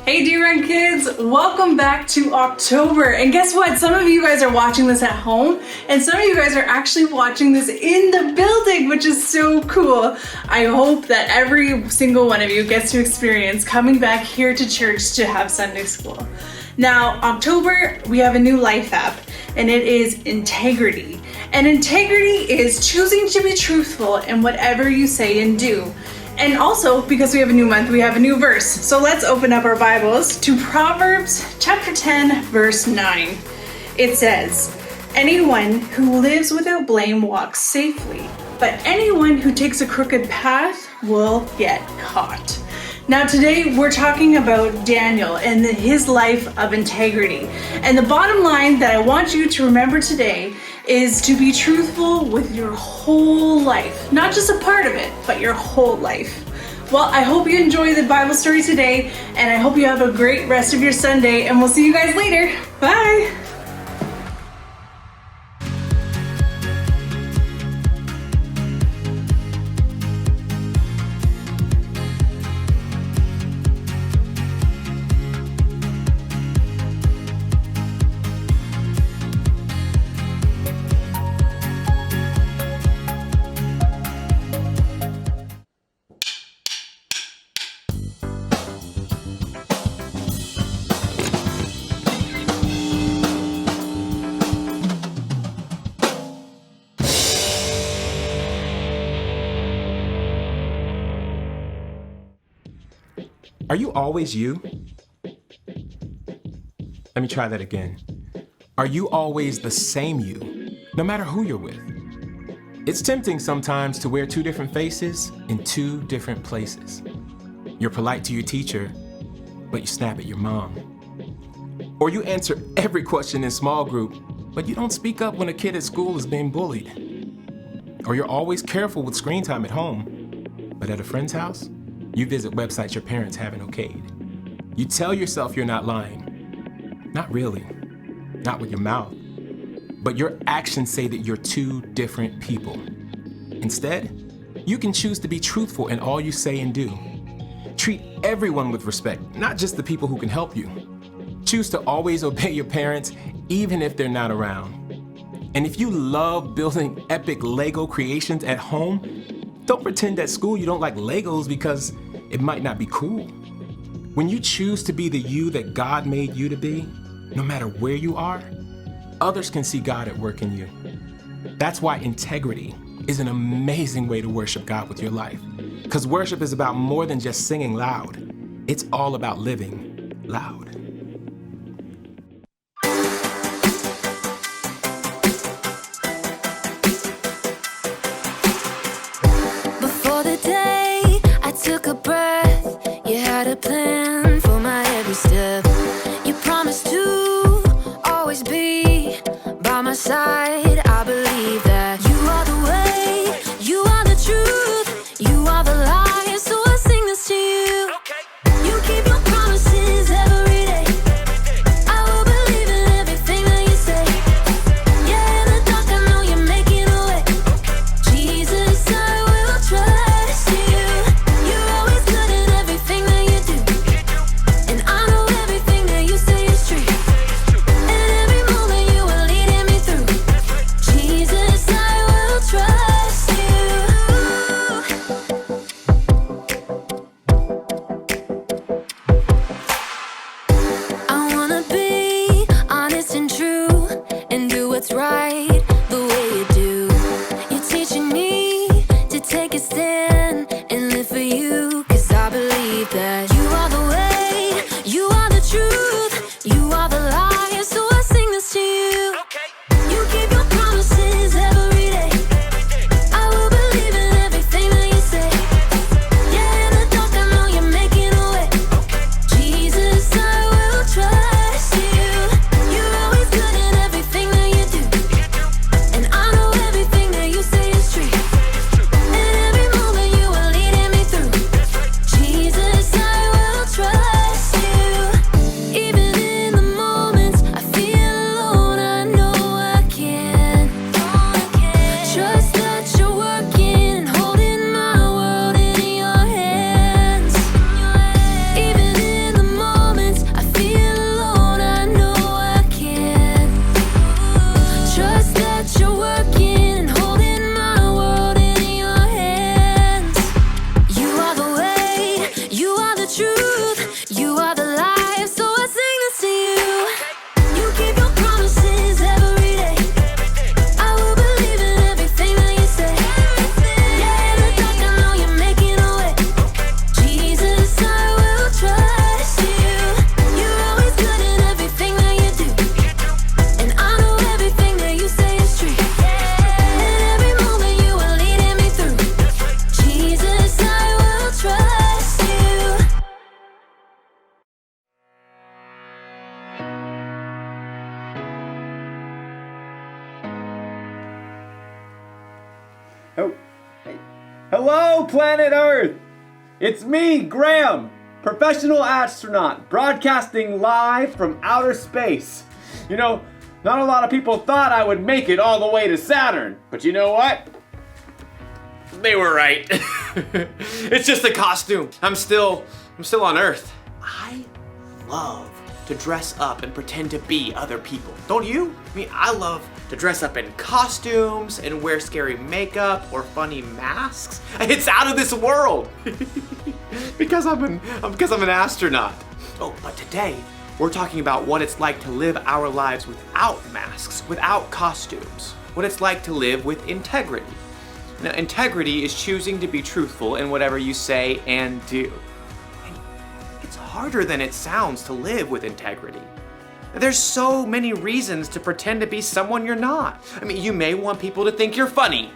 Hey Dear Run Kids, welcome back to October. And guess what? Some of you guys are watching this at home and some of you guys are actually watching this in the building, which is so cool. I hope that every single one of you gets to experience coming back here to church to have Sunday school. Now, October, we have a new life app and it is integrity. And integrity is choosing to be truthful in whatever you say and do. And also, because we have a new month, we have a new verse. So let's open up our Bibles to Proverbs chapter 10, verse 9. It says, "Anyone who lives without blame walks safely, but anyone who takes a crooked path will get caught." Now today we're talking about Daniel and his life of integrity. And the bottom line that I want you to remember today is to be truthful with your whole life. Not just a part of it, but your whole life. Well, I hope you enjoy the Bible story today, and I hope you have a great rest of your Sunday, and we'll see you guys later. Bye! Are you always you? Let me try that again. Are you always the same you, no matter who you're with? It's tempting sometimes to wear two different faces in two different places. You're polite to your teacher, but you snap at your mom. Or you answer every question in small group, but you don't speak up when a kid at school is being bullied. Or you're always careful with screen time at home, but at a friend's house, you visit websites your parents haven't okayed. You tell yourself you're not lying. Not really. Not with your mouth. But your actions say that you're two different people. Instead, you can choose to be truthful in all you say and do. Treat everyone with respect, not just the people who can help you. Choose to always obey your parents, even if they're not around. And if you love building epic Lego creations at home, don't pretend at school you don't like Legos because it might not be cool. When you choose to be the you that God made you to be, no matter where you are, others can see God at work in you. That's why integrity is an amazing way to worship God with your life. Because worship is about more than just singing loud. It's all about living loud. Took a breath, you had a plan for my every step. You promised to always be by my side. I believe that you are the way, you are the truth, you are the light. So I sing this to you. You keep your promises every day. I will believe in everything that you say. Yeah, in the dark I know you're making a way. Jesus, I will trust you. Right the way you do. You're teaching me to take a stand and live for you. Cause I believe that you are the way, you are the truth, you are the light. So I sing this to you. You keep your promises every day. I will believe in everything that you say. Yeah, in the dark I know you're making a way. Jesus, I will trust you. You're always good in everything that you do. And I know everything that you say is true. And every moment you are leading me through. Jesus, I truth. You are the life, so I sing this to you. You keep your promises every day. I will believe in everything that you say. Yeah, in the dark I know you're making a way. Jesus, I will trust you. You're always good in everything that you do. And I know everything that you say is true. And every moment you are leading me through. Jesus, I will trust you. Oh, hey. Hello, planet Earth! It's me, Graham, professional astronaut, broadcasting live from outer space. You know, not a lot of people thought I would make it all the way to Saturn, but you know what? They were right. It's just a costume. I'm still on Earth. I love to dress up and pretend to be other people. Don't you? I mean, I love to dress up in costumes and wear scary makeup or funny masks. It's out of this world. because I'm an astronaut. Oh, but today we're talking about what it's like to live our lives without masks, without costumes. What it's like to live with integrity. Now, integrity is choosing to be truthful in whatever you say and do. And it's harder than it sounds to live with integrity. There's so many reasons to pretend to be someone you're not. I mean, you may want people to think you're funny.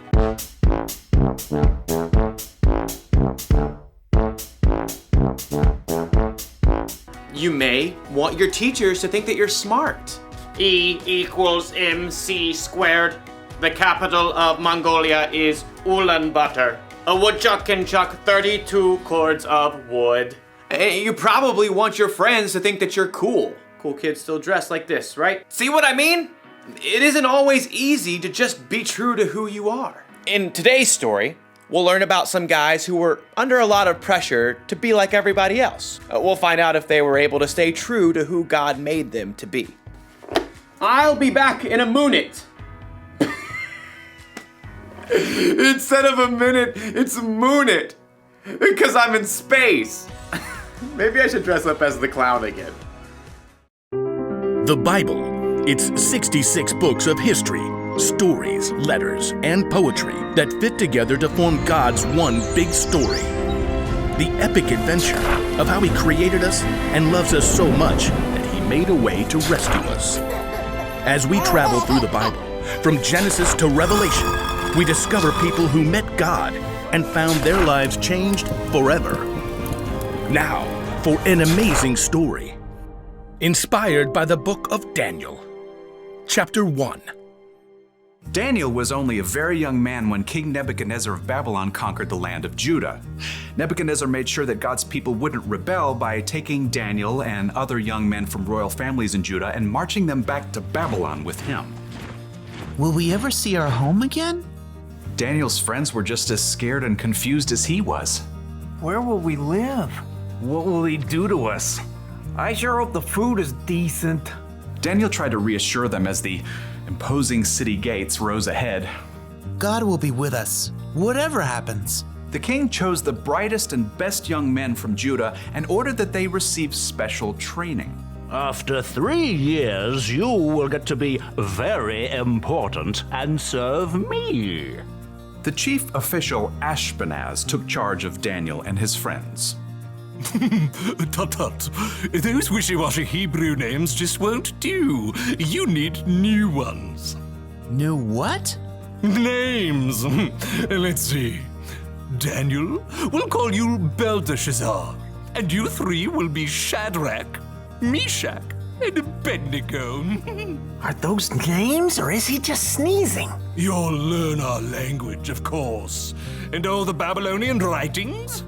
You may want your teachers to think that you're smart. E equals MC squared. The capital of Mongolia is Ulaanbaatar. A woodchuck can chuck 32 cords of wood. And you probably want your friends to think that you're cool. Cool kids still dress like this, right? See what I mean? It isn't always easy to just be true to who you are. In today's story, we'll learn about some guys who were under a lot of pressure to be like everybody else. We'll find out if they were able to stay true to who God made them to be. I'll be back in a minute. Instead of a minute, it's moon it. Because I'm in space. Maybe I should dress up as the clown again. The Bible. It's 66 books of history, stories, letters, and poetry that fit together to form God's one big story. The epic adventure of how He created us and loves us so much that He made a way to rescue us. As we travel through the Bible, from Genesis to Revelation, we discover people who met God and found their lives changed forever. Now, for an amazing story. Inspired by the book of Daniel. Chapter 1. Daniel was only a very young man when King Nebuchadnezzar of Babylon conquered the land of Judah. Nebuchadnezzar made sure that God's people wouldn't rebel by taking Daniel and other young men from royal families in Judah and marching them back to Babylon with him. Will we ever see our home again? Daniel's friends were just as scared and confused as he was. Where will we live? What will he do to us? I sure hope the food is decent. Daniel tried to reassure them as the imposing city gates rose ahead. God will be with us, whatever happens. The king chose the brightest and best young men from Judah and ordered that they receive special training. After 3 years, you will get to be very important and serve me. The chief official Ashpenaz took charge of Daniel and his friends. Tut tut. Those wishy-washy Hebrew names just won't do. You need new ones. New what? Names. Let's see. Daniel, we'll call you Belteshazzar. And you three will be Shadrach, Meshach, and Abednego. Are those names, or is he just sneezing? You'll learn our language, of course. And all the Babylonian writings?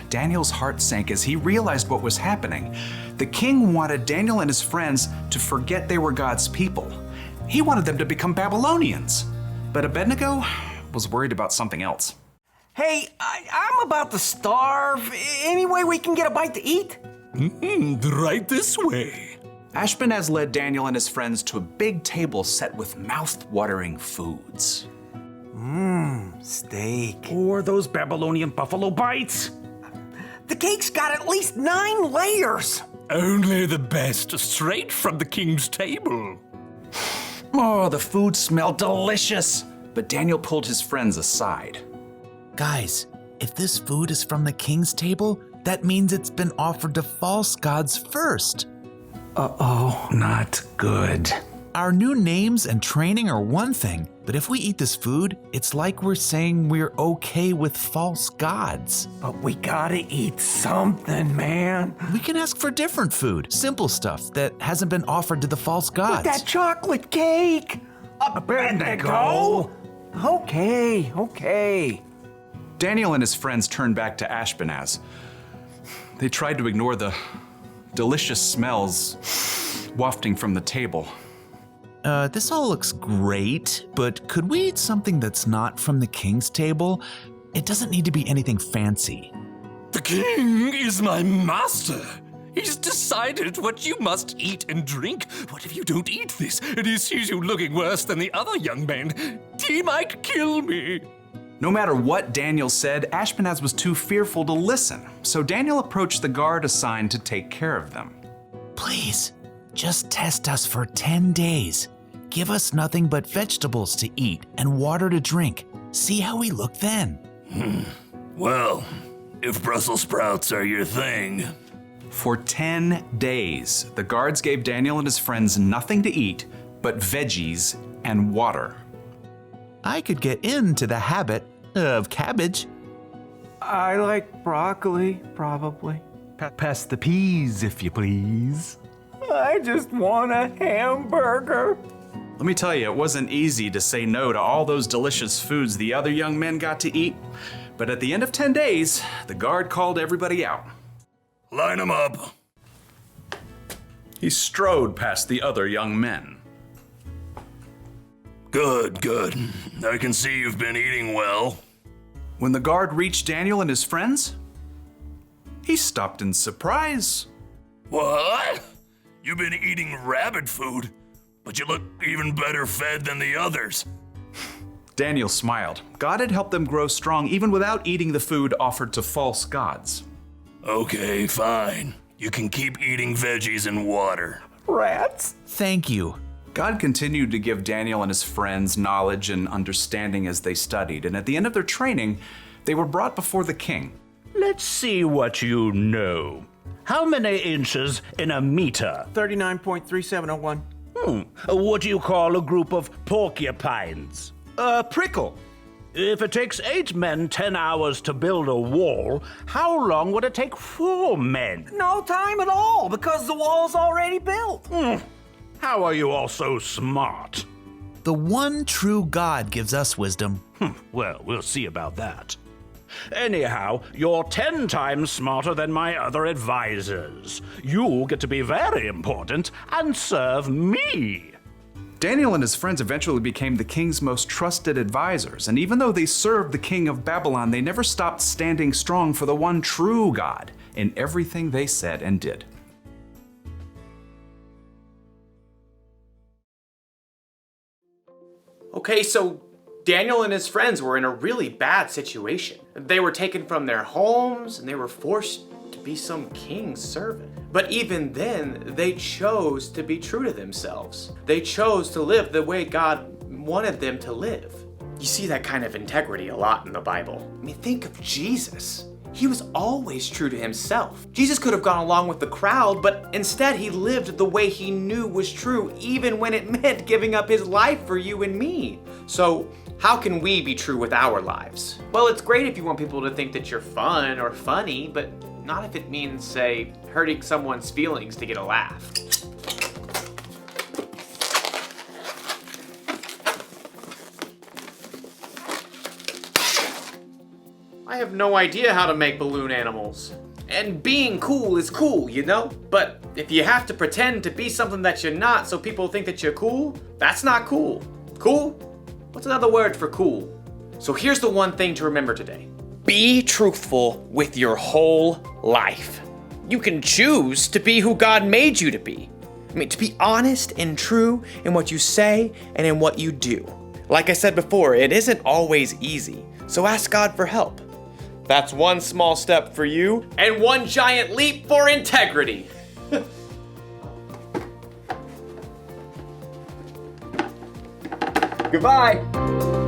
Daniel's heart sank as he realized what was happening. The king wanted Daniel and his friends to forget they were God's people. He wanted them to become Babylonians. But Abednego was worried about something else. Hey, I'm about to starve. Any way we can get a bite to eat? Right this way. Ashpenaz led Daniel and his friends to a big table set with mouth-watering foods. Steak. Or those Babylonian buffalo bites. The cake's got at least 9 layers. Only the best, straight from the king's table. Oh, the food smelled delicious. But Daniel pulled his friends aside. Guys, if this food is from the king's table, that means it's been offered to false gods first. Uh-oh, not good. Our new names and training are one thing, but if we eat this food, it's like we're saying we're okay with false gods. But we gotta eat something, man. We can ask for different food, simple stuff that hasn't been offered to the false gods. But that chocolate cake! Abednego! Okay. Daniel and his friends turned back to Ashpenaz. They tried to ignore the delicious smells wafting from the table. This all looks great, but could we eat something that's not from the king's table? It doesn't need to be anything fancy. The king is my master. He's decided what you must eat and drink. What if you don't eat this and he sees you looking worse than the other young men? He might kill me. No matter what Daniel said, Ashpenaz was too fearful to listen, so Daniel approached the guard assigned to take care of them. Please, just test us for 10 days. Give us nothing but vegetables to eat and water to drink. See how we look then. Well, if Brussels sprouts are your thing. For 10 days, the guards gave Daniel and his friends nothing to eat but veggies and water. I could get into the habit of cabbage. I like broccoli, probably. Pass the peas, if you please. I just want a hamburger. Let me tell you, it wasn't easy to say no to all those delicious foods the other young men got to eat. But at the end of 10 days, the guard called everybody out. Line them up. He strode past the other young men. Good. I can see you've been eating well. When the guard reached Daniel and his friends, he stopped in surprise. What? You've been eating rabbit food, but you look even better fed than the others. Daniel smiled. God had helped them grow strong even without eating the food offered to false gods. Okay, fine. You can keep eating veggies and water. Rats? Thank you. God continued to give Daniel and his friends knowledge and understanding as they studied, and at the end of their training, they were brought before the king. Let's see what you know. How many inches in a meter? 39.3701. What do you call a group of porcupines? A prickle. If it takes 8 men 10 hours to build a wall, how long would it take 4 men? No time at all, because the wall's already built. How are you all so smart? The one true God gives us wisdom. Well, we'll see about that. Anyhow, you're 10 times smarter than my other advisors. You get to be very important and serve me. Daniel and his friends eventually became the king's most trusted advisors, and even though they served the king of Babylon, they never stopped standing strong for the one true God in everything they said and did. Okay, so Daniel and his friends were in a really bad situation. They were taken from their homes and they were forced to be some king's servant. But even then, they chose to be true to themselves. They chose to live the way God wanted them to live. You see that kind of integrity a lot in the Bible. I mean, think of Jesus. He was always true to himself. Jesus could have gone along with the crowd, but instead he lived the way he knew was true, even when it meant giving up his life for you and me. So how can we be true with our lives? Well, it's great if you want people to think that you're fun or funny, but not if it means, say, hurting someone's feelings to get a laugh. I have no idea how to make balloon animals. And being cool is cool, you know? But if you have to pretend to be something that you're not so people think that you're cool, that's not cool. Cool? What's another word for cool? So here's the one thing to remember today. Be truthful with your whole life. You can choose to be who God made you to be. I mean, to be honest and true in what you say and in what you do. Like I said before, it isn't always easy, so ask God for help. That's one small step for you and one giant leap for integrity. Goodbye.